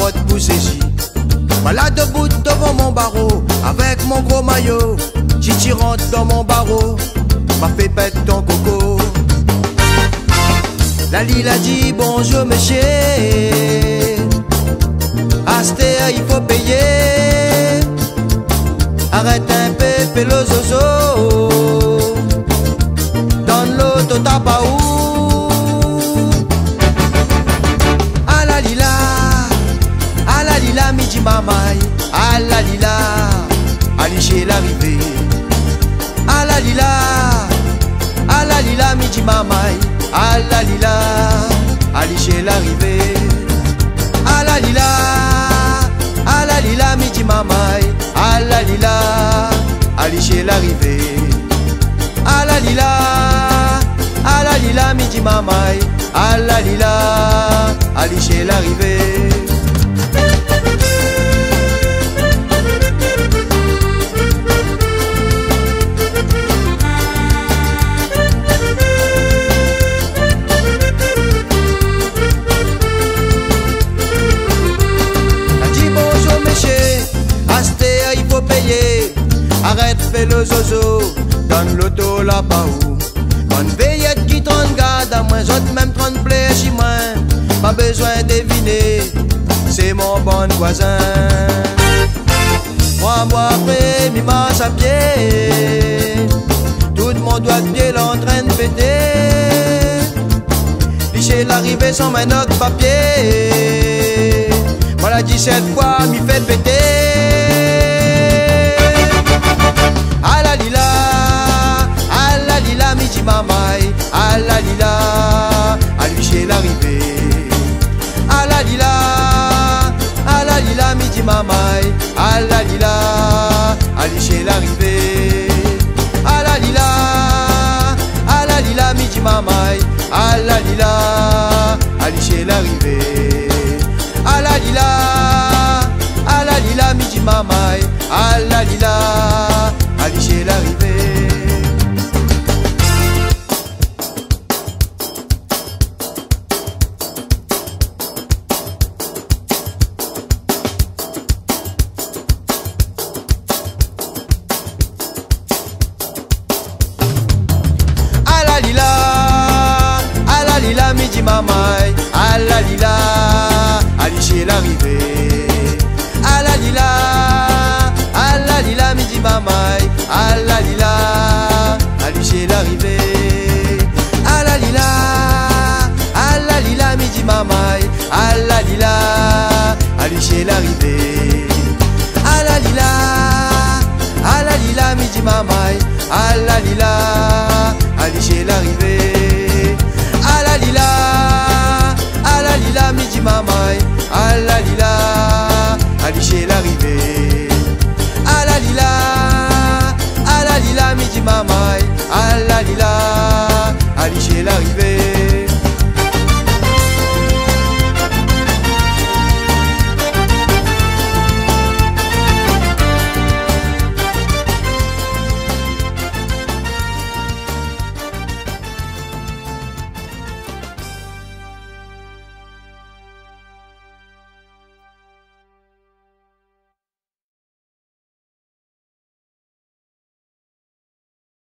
carotte pour saisir. Voilà debout devant mon barreau, avec mon gros maillot. Si tu rentres dans mon barreau, m'a fait pète ton coco. La Lila dit bonjour monsieur, Astéa il faut payer. Arrête un peu, fais le zozo. Donne l'auto tapa où. À la Lila, midi mamaï. À la Lila, Ali chez l'arrivée. À la Lila, midi mamaï. À la Lila, Ali chez l'arrivée. À la Lila, midi mamaï. À la Lila, Ali chez l'arrivée. À la Lila, midi mamaï. À la Lila, Ali chez l'arrivée. Arrête, fais le zozo, donne l'auto là-bas où. Bonne veillette qui 30 garde à moins, j'autre même 30 plaies chez moi. Pas besoin de deviner, c'est mon bon voisin. Moi après, mi marche à pied. Tout le monde doit pied là en train de péter. Licher l'arrivée sans main notre papier. Voilà 17 fois, mi fait péter. À la Lila, midi mamaï. À la Lila, à lui chez l'arrivée. À la Lila, midi mamaï. À la Lila, à lui chez l'arrivée. À la Lila, midi mamaï. À la Lila, à lui chez l'arrivée. À la Lila, midi mamaï. À la Lila, Ali chez l'arrivée. À la Lila, midi mamaï. À la Lila, Ali chez l'arrivée. À la Lila, midi mamaï. À la Lila, Ali chez l'arrivée. À la Lila, midi mamaï. À la Lila, Ali chez l'arrivée. À la Lila, midi mamaï. À